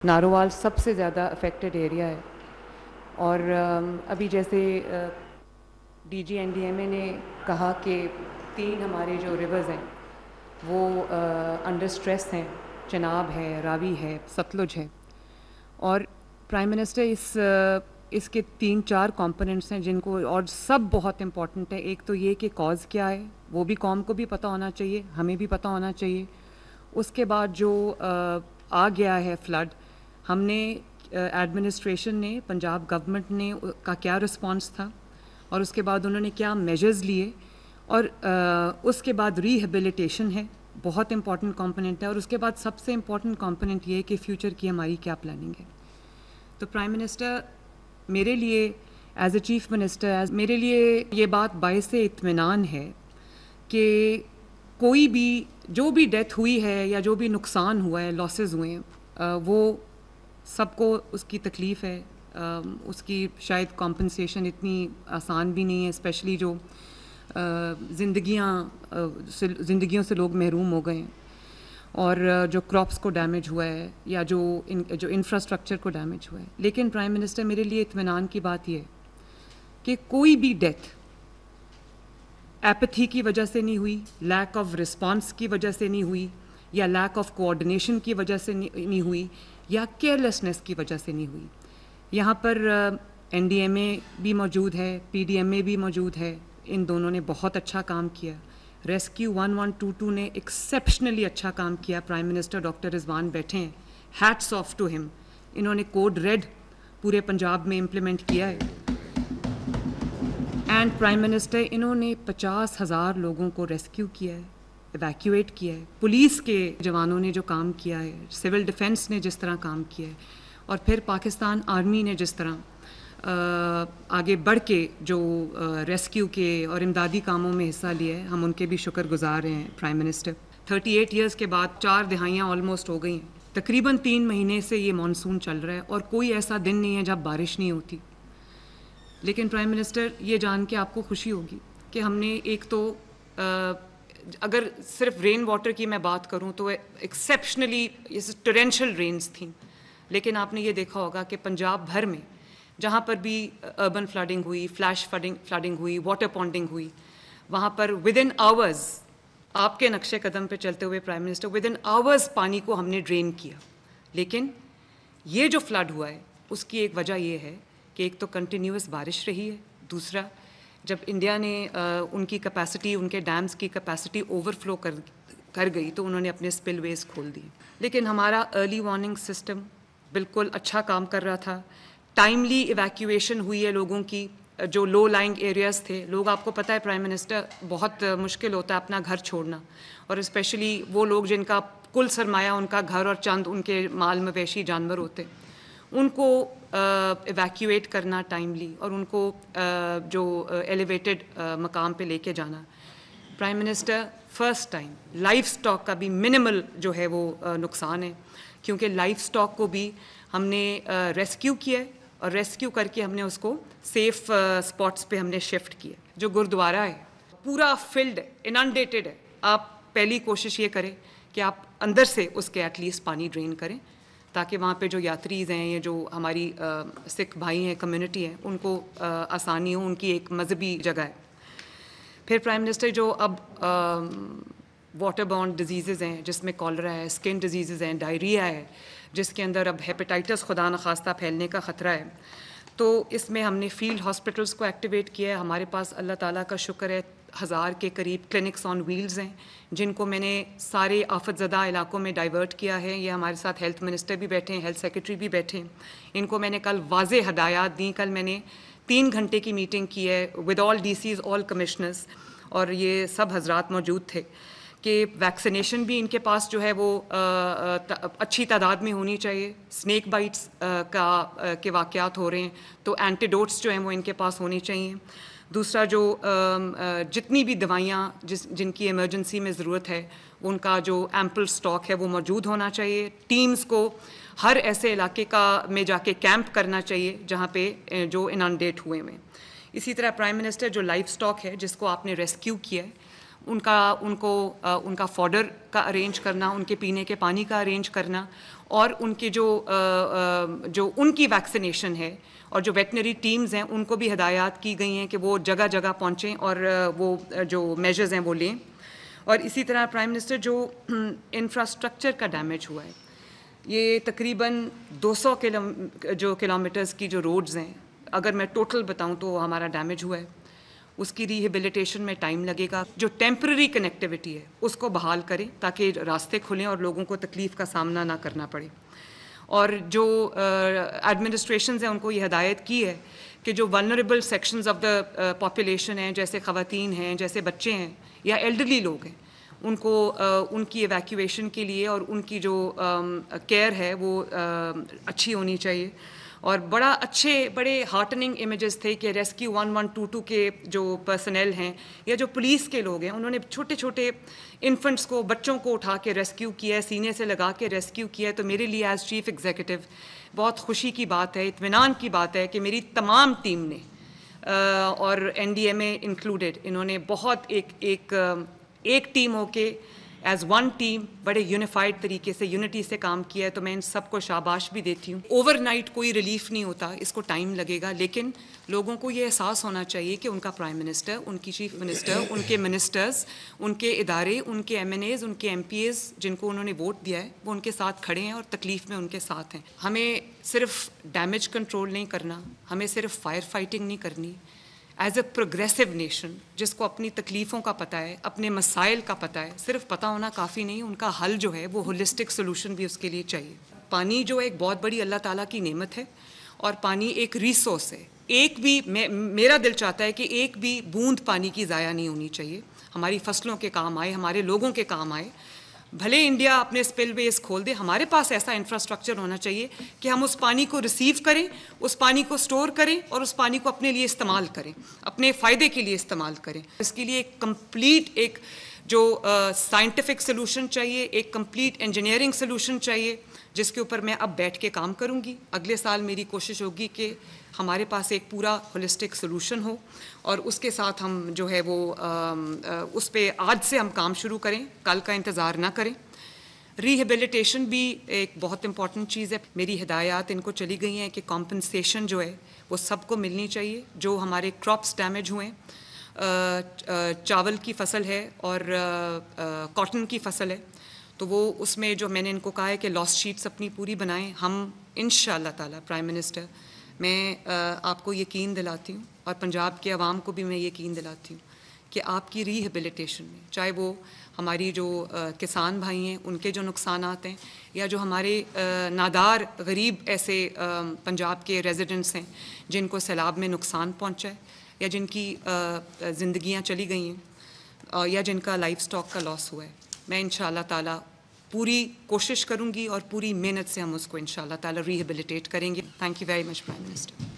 نارووال سب سے زیادہ affected area ہے، اور ابھی جیسے D G N D M A نے کہا کہ 3 ہمارے جو ریورز ہیں وہ انڈر سٹریس ہیں، چناب ہے، راوی ہے، ستلج ہے، اور پرائم منسٹر اس کے 3-4 کمپوننٹس ہیں جن کو، اور سب بہت امپورٹنٹ ہے۔ ایک تو یہ کہ کاز کیا ہے، وہ بھی قوم کو بھی پتہ ہونا چاہیے، ہمیں بھی پتہ ہونا چاہیے۔ اس کے بعد جو آ گیا ہے فلڈ، ہم نے ایڈمنسٹریشن نے، پنجاب گورنمنٹ نے کا کیا رسپانس تھا، اور اس کے بعد انہوں نے کیا میجرز لیے، اور اس کے بعد ریہیبلیٹیشن ہے، بہت امپورٹنٹ کمپوننٹ ہے، اور اس کے بعد سب سے امپورٹنٹ کمپوننٹ یہ ہے کہ فیوچر کی ہماری کیا پلاننگ ہے۔ تو پرائم منسٹر میرے لیے ایز اے چیف منسٹر، میرے لیے یہ بات باعث اطمینان ہے کہ کوئی بھی جو بھی ڈیتھ ہوئی ہے یا جو بھی نقصان ہوا ہے، لاسز ہوئے ہیں، وہ سب کو اس کی تکلیف ہے، اس کی شاید کمپنسیشن اتنی آسان بھی نہیں ہے، اسپیشلی جو زندگیوں سے لوگ محروم ہو گئے ہیں، اور جو کراپس کو ڈیمیج ہوا ہے، یا جو انفراسٹرکچر کو ڈیمیج ہوا ہے۔ لیکن پرائم منسٹر میرے لیے اطمینان کی بات یہ ہے کہ کوئی بھی ڈیتھ ایپتھی کی وجہ سے نہیں ہوئی، لیک آف رسپانس کی وجہ سے نہیں ہوئی، یا لیک آف کوآرڈینیشن کی وجہ سے نہیں ہوئی، یا کیئرلیسنس کی وجہ سے نہیں ہوئی۔ یہاں پر این ڈی ایم اے بھی موجود ہے، پی ڈی ایم اے بھی موجود ہے، ان دونوں نے بہت اچھا کام کیا۔ ریسکیو 1122 نے ایکسیپشنلی اچھا کام کیا، پرائم منسٹر ڈاکٹر رضوان بیٹھے ہیں، ہیٹس آف ٹو ہم، انہوں نے کوڈ ریڈ پورے پنجاب میں امپلیمنٹ کیا ہے، اینڈ پرائم منسٹر انہوں نے 50,000 لوگوں کو ریسکیو کیا ہے، ایویکیویٹ کیا ہے، پولیس کے جوانوں نے جو کام کیا ہے، سول ڈیفنس نے جس طرح کام کیا ہے، اور پھر پاکستان آرمی نے جس طرح آگے بڑھ کے جو ریسکیو کے اور امدادی کاموں میں حصہ لیا ہے، ہم ان کے بھی شکر گزار ہیں پرائم منسٹر۔ 38 ایئرس کے بعد 4 دہائیاں آلموسٹ ہو گئی ہیں، تقریباً 3 مہینے سے یہ مانسون چل رہا ہے، اور کوئی ایسا دن نہیں ہے جب بارش نہیں ہوتی۔ لیکن پرائم منسٹر یہ جان کے آپ کو خوشی ہوگی کہ ہم نے ایک تو اگر صرف رین واٹر کی میں بات کروں تو ایکسیپشنلی ٹورینشل رینز تھیں، لیکن آپ نے یہ دیکھا ہوگا کہ پنجاب بھر میں جہاں پر بھی اربن فلڈنگ ہوئی، فلیش فلڈنگ ہوئی، واٹر پونڈنگ ہوئی، وہاں پر ود ان آورز، آپ کے نقشے قدم پہ چلتے ہوئے prime minister, with in hours پانی کو ہم نے ڈرین کیا۔ لیکن یہ جو فلڈ ہوا ہے اس کی ایک وجہ یہ ہے کہ ایک تو کنٹینیوس بارش رہی ہے، دوسرا جب انڈیا نے ان کی کیپیسٹی، ان کے ڈیمز کی کیپیسٹی اوور فلو کر گئی تو انہوں نے اپنے اسپل ویز کھول دیے۔ لیکن ہمارا ارلی وارننگ سسٹم بالکل اچھا کام کر رہا تھا، ٹائملی ایویکیویشن ہوئی ہے لوگوں کی، جو لو لائنگ ایریاز تھے، لوگ، آپ کو پتہ ہے پرائم منسٹر، بہت مشکل ہوتا ہے اپنا گھر چھوڑنا، اور اسپیشلی وہ لوگ جن کا کل سرمایہ ان کا گھر اور چند ان کے مال مویشی جانور ہوتے، ان کو ایویکیویٹ کرنا ٹائملی، اور ان کو جو ایلیویٹڈ مقام پہ لے کے جانا۔ Prime minister first time life stock کا بھی منیمل جو ہے وہ نقصان ہے، کیونکہ لائف سٹاک کو بھی ہم نے ریسکیو کیا ہے، اور ریسکیو کر کے ہم نے اس کو سیف سپاٹس پہ ہم نے شفٹ کیا۔ جو گرودوارا ہے پورا فلڈ ہے، اننڈیٹڈ ہے، آپ پہلی کوشش یہ کریں کہ آپ اندر سے اس کے ایٹ لیسٹ پانی ڈرین کریں، تاکہ وہاں پہ جو یاتریز ہیں یا جو ہماری سکھ بھائی ہیں، کمیونٹی ہے، ان کو آسانی ہو، ان کی ایک مذہبی جگہ ہے۔ پھر پرائم منسٹر جو اب واٹر بورن ڈیزیزز ہیں، جس میں کالرا ہے، اسکن ڈیزیزز ہیں، ڈائریا ہے، جس کے اندر اب ہیپیٹائٹس خدا نخواستہ پھیلنے کا خطرہ ہے، تو اس میں ہم نے فیلڈ ہاسپٹلس کو ایکٹیویٹ کیا ہے۔ ہمارے پاس اللہ تعالیٰ کا شکر ہے 1000 کے قریب کلینکس آن ویلز ہیں، جن کو میں نے سارے آفت زدہ علاقوں میں ڈائیورٹ کیا ہے۔ یہ ہمارے ساتھ ہیلتھ منسٹر بھی بیٹھے ہیں، ہیلتھ سیکرٹری بھی بیٹھے ہیں، ان کو میں نے کل واضح ہدایات دیں۔ کل میں نے 3 گھنٹے کی میٹنگ کی ہے with all DCs, all commissioners, اور یہ سب حضرات موجود تھے، کہ ویکسینیشن بھی ان کے پاس جو ہے وہ اچھی تعداد میں ہونی چاہیے۔ اسنیک بائٹس کے واقعات ہو رہے ہیں، تو اینٹیڈوٹس جو ہیں وہ ان کے پاس ہونی چاہیے۔ دوسرا، جو جتنی بھی دوائیاں جن کی ایمرجنسی میں ضرورت ہے، ان کا جو ایمپل سٹاک ہے وہ موجود ہونا چاہیے۔ ٹیمز کو ہر ایسے علاقے میں جا کے کیمپ کرنا چاہیے جہاں پہ جو انانڈیٹ ہوئے ہیں۔ اسی طرح پرائم منسٹر جو لائف سٹاک ہے جس کو آپ نے ریسکیو کیا ہے، ان کا فوڈر کا ارینج کرنا، ان کے پینے کے پانی کا ارینج کرنا، اور ان کے جو ان کی ویکسینیشن ہے اور جو ویٹنری ٹیمز ہیں ان کو بھی ہدایات کی گئی ہیں کہ وہ جگہ جگہ پہنچیں اور وہ جو میجرز ہیں وہ لیں. اور اسی طرح پرائم منسٹر جو انفراسٹرکچر کا ڈیمیج ہوا ہے، یہ تقریباً 200 کلومیٹرز کی جو روڈز ہیں، اگر میں ٹوٹل بتاؤں تو ہمارا ڈیمیج ہوا ہے. اس کی ریہیبلیٹیشن میں ٹائم لگے گا. جو ٹیمپرری کنیکٹیوٹی ہے اس کو بحال کریں تاکہ راستے کھلیں اور لوگوں کو تکلیف کا سامنا نہ کرنا پڑے. اور جو ایڈمنسٹریشنز ہیں ان کو یہ ہدایت کی ہے کہ جو vulnerable sections of the population ہیں، جیسے خواتین ہیں، جیسے بچے ہیں یا ایلڈرلی لوگ ہیں، ان کو ان کی ایویکویشن کے لیے اور ان کی جو کیئر ہے وہ اچھی ہونی چاہیے. اور بڑے ہارٹننگ امیجز تھے کہ ریسکیو 1122 کے جو پرسنل ہیں یا جو پولیس کے لوگ ہیں، انہوں نے چھوٹے چھوٹے انفنٹس کو، بچوں کو اٹھا کے ریسکیو کیا ہے، سینے سے لگا کے ریسکیو کیا ہے. تو میرے لیے ایز چیف ایگزیکٹو بہت خوشی کی بات ہے، اطمینان کی بات ہے کہ میری تمام ٹیم نے اور این ڈی ایم اے انکلوڈیڈ، انہوں نے بہت ایک ٹیم ہو کے ایز ون ٹیم بڑے یونیفائڈ طریقے سے، یونٹی سے کام کیا ہے. تو میں ان سب کو شاباش بھی دیتی ہوں. اوور نائٹ کوئی ریلیف نہیں ہوتا، اس کو ٹائم لگے گا، لیکن لوگوں کو یہ احساس ہونا چاہیے کہ ان کا پرائم منسٹر، ان کی چیف منسٹر، ان کے منسٹرز، ان کے ادارے، ان کے ایم این ایز، ان کے ایم پی ایز جن کو انہوں نے ووٹ دیا ہے، وہ ان کے ساتھ کھڑے ہیں اور تکلیف میں ان کے ساتھ ہیں. ہمیں صرف ڈیمیج کنٹرول نہیں کرنا، ہمیں صرف فائر فائٹنگ نہیں کرنی. ایز اے پروگریسو نیشن جس کو اپنی تکلیفوں کا پتہ ہے، اپنے مسائل کا پتہ ہے، صرف پتہ ہونا کافی نہیں، ان کا حل جو ہے وہ ہولسٹک سولوشن بھی اس کے لیے چاہیے. پانی جو ایک بہت بڑی اللہ تعالیٰ کی نعمت ہے اور پانی ایک ریسورس ہے. ایک بھی میرا دل چاہتا ہے کہ ایک بھی بوند پانی کی ضائع نہیں ہونی چاہیے. ہماری فصلوں کے کام آئے، ہمارے لوگوں کے کام آئے. بھلے انڈیا اپنے اسپل ویز کھول دے، ہمارے پاس ایسا انفراسٹرکچر ہونا چاہیے کہ ہم اس پانی کو ریسیو کریں، اس پانی کو سٹور کریں اور اس پانی کو اپنے لیے استعمال کریں، اپنے فائدے کے لیے استعمال کریں. اس کے لیے ایک کمپلیٹ ایک جو سائنٹیفک سلوشن چاہیے، ایک کمپلیٹ انجینئرنگ سلوشن چاہیے، جس کے اوپر میں اب بیٹھ کے کام کروں گی. اگلے سال میری کوشش ہوگی کہ ہمارے پاس ایک پورا ہولسٹک سلوشن ہو اور اس کے ساتھ ہم جو ہے وہ اس پہ آج سے ہم کام شروع کریں، کل کا انتظار نہ کریں. ریہیبلیٹیشن بھی ایک بہت امپورٹنٹ چیز ہے. میری ہدایات ان کو چلی گئی ہیں کہ کمپنسیشن جو ہے وہ سب کو ملنی چاہیے. جو ہمارے کراپس ڈیمیج ہوئے ہیں، چاول کی فصل ہے اور کاٹن کی فصل ہے، تو وہ اس میں جو میں نے ان کو کہا ہے کہ لاس شیٹس اپنی پوری بنائیں. ہم انشاءاللہ تعالی پرائم منسٹر، میں آپ کو یقین دلاتی ہوں اور پنجاب کے عوام کو بھی میں یقین دلاتی ہوں کہ آپ کی ریہیبلیٹیشن میں، چاہے وہ ہماری جو کسان بھائی ہیں ان کے جو نقصانات ہیں، یا جو ہمارے نادار غریب ایسے پنجاب کے ریزیڈنٹس ہیں جن کو سیلاب میں نقصان پہنچا ہے، یا جن کی زندگیاں چلی گئی ہیں، یا جن کا لائف سٹاک کا لاس ہوا ہے، میں انشاءاللہ تعالی پوری کوشش کروں گی اور پوری محنت سے ہم اس کو انشاءاللہ تعالی ریہیبلیٹیٹ کریں گے. Thank you very much prime minister.